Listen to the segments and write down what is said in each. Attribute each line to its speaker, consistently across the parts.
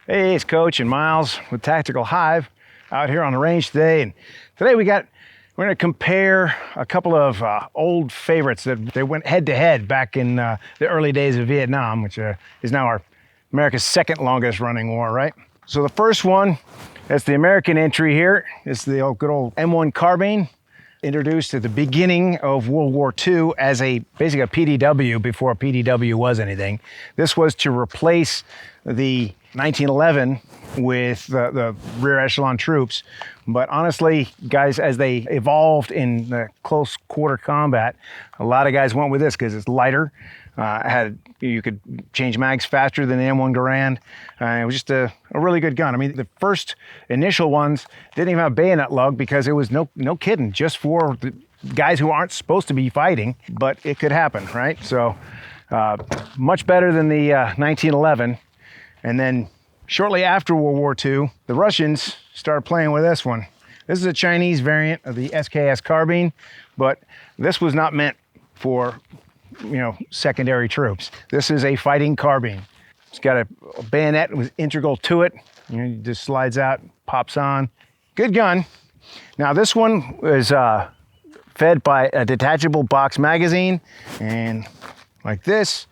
Speaker 1: Hey, it's Coach and Myles with Tactical Hyve out here on the range today. And today we're going to compare a couple of old favorites that they went head to head back in the early days of Vietnam, which is now America's second longest running war, right? So the first one, that's the American entry here. It's the good old M1 Carbine, introduced at the beginning of World War II as basically a PDW before a PDW was anything. This was to replace the 1911 with the rear echelon troops. But honestly, guys, as they evolved in the close quarter combat, a lot of guys went with this because it's lighter. You could change mags faster than the M1 Garand. It was just a really good gun. I mean, the first initial ones didn't even have bayonet lug because it was no kidding, just for the guys who aren't supposed to be fighting, but it could happen, right? So much better than the 1911. And then shortly after World War II, the Russians started playing with this one. This is a Chinese variant of the SKS carbine, but this was not meant for secondary troops. This is a fighting carbine. It's got a bayonet was integral to it. It just slides out, pops on. Good gun. Now this one was fed by a detachable box magazine, and like this.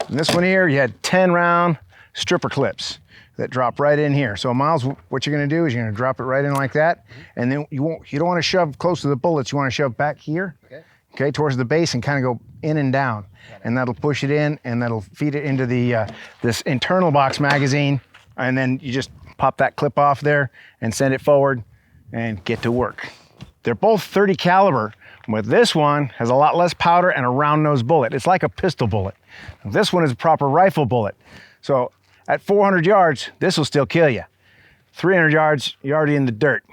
Speaker 1: And this one here, you had 10 round stripper clips that drop right in here. So Myles, what you're gonna do is you're gonna drop it right in like that, and then you don't wanna shove close to the bullets, you wanna shove back here. Okay, towards the base and kind of go in and down. And that'll push it in and that'll feed it into the this internal box magazine. And then you just pop that clip off there and send it forward and get to work. They're both 30 caliber, but this one has a lot less powder and a round nose bullet. It's like a pistol bullet. This one is a proper rifle bullet. So at 400 yards, this will still kill you. 300 yards, you're already in the dirt.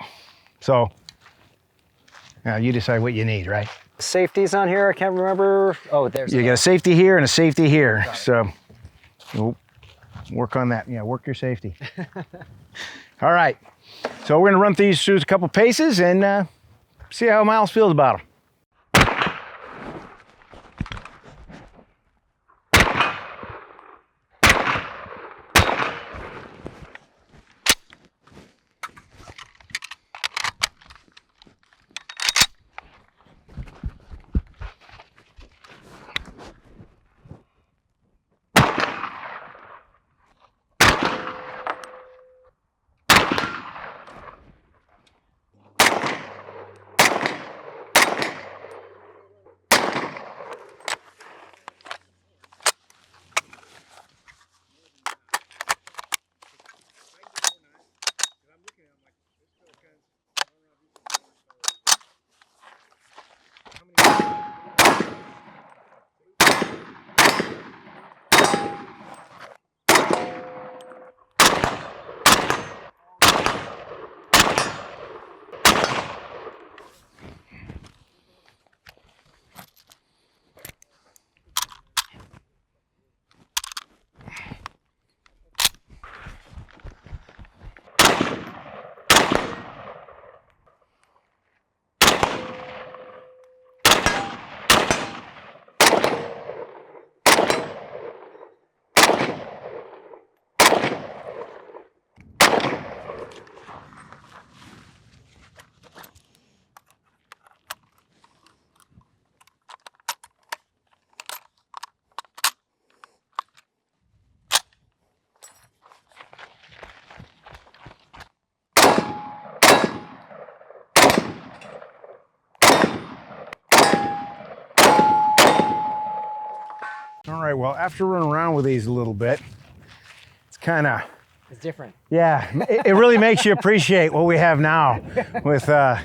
Speaker 1: So now you decide what you need, right?
Speaker 2: Safeties on here, I can't remember. Oh, there's
Speaker 1: you got a safety here and a safety here. So we'll work on that. Yeah, work your safety. All right. So we're gonna run these through a couple paces and see how Myles feels about them. All right, well, after running around with these a little bit, it's
Speaker 2: it's different.
Speaker 1: Yeah, it really makes you appreciate what we have now. With I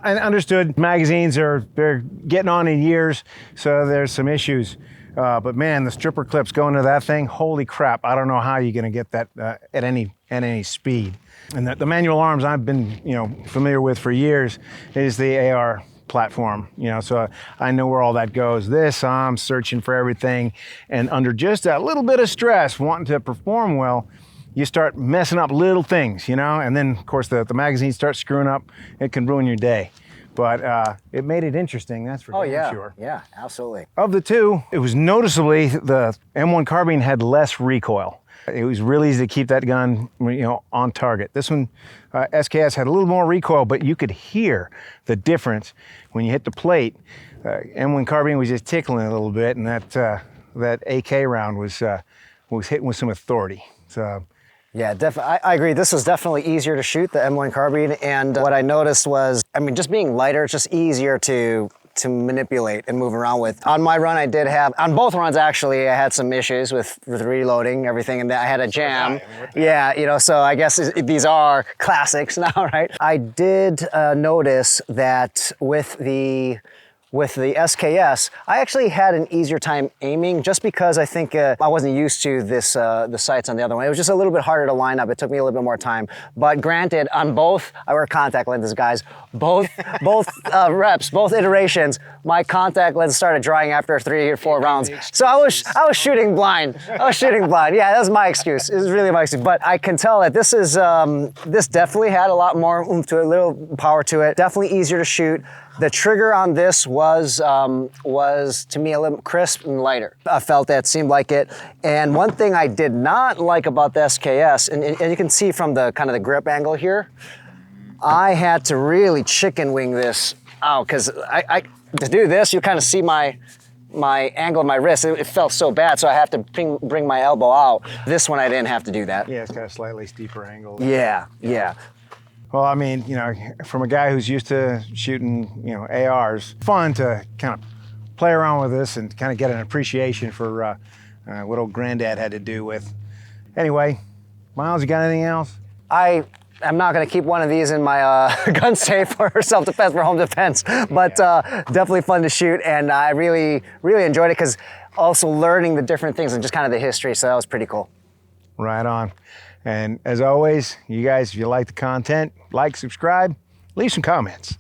Speaker 1: understood magazines they're getting on in years, so there's some issues. But man, the stripper clips going to that thing, holy crap! I don't know how you're gonna get that at any speed. And the manual arms I've been familiar with for years is the AR platform, so I know where all that goes. This, I'm searching for everything, and under just that little bit of stress, wanting to perform well, you start messing up little things, and then of course the magazine starts screwing up. It can ruin your day. But it made it interesting, that's for sure.
Speaker 2: Yeah, absolutely.
Speaker 1: Of the two, it was noticeably the M1 Carbine had less recoil. It was really easy to keep that gun, on target. This one, SKS had a little more recoil, but you could hear the difference when you hit the plate. M1 Carbine was just tickling a little bit, and that AK round was hitting with some authority. So.
Speaker 2: Yeah, I agree. This was definitely easier to shoot, the M1 Carbine, and what I noticed was, just being lighter, it's just easier to manipulate and move around with. On my run, I did have, on both runs actually, I had some issues with reloading everything, and I had a jam. Yeah, so I guess these are classics now, right? I did notice that with the SKS, I actually had an easier time aiming just because I think I wasn't used to this the sights on the other one. It was just a little bit harder to line up. It took me a little bit more time. But granted, on both, I wear contact lenses, guys. Both reps, both iterations, my contact lens started drying after 3 or 4 rounds. So I was shooting blind. Yeah, that was my excuse. It was really my excuse. But I can tell that this is this definitely had a lot more oomph to it, a little power to it. Definitely easier to shoot. The trigger on this was to me a little crisp and lighter. I felt that seemed like it. And one thing I did not like about the SKS, and you can see from the kind of the grip angle here, I had to really chicken wing this out because to do this, you kind of see my angle of my wrist. It felt so bad, so I have to bring my elbow out. This one I didn't have to do that.
Speaker 1: Yeah, it's got a slightly steeper angle.
Speaker 2: Yeah.
Speaker 1: Well, from a guy who's used to shooting, ARs, fun to kind of play around with this and kind of get an appreciation for what old granddad had to do with. Anyway, Myles, you got anything else?
Speaker 2: I'm not going to keep one of these in my gun safe for self-defense, for home defense, but definitely fun to shoot, and I really, really enjoyed it because also learning the different things and just kind of the history, so that was pretty cool.
Speaker 1: Right on. And as always, you guys, if you like the content, like, subscribe, leave some comments.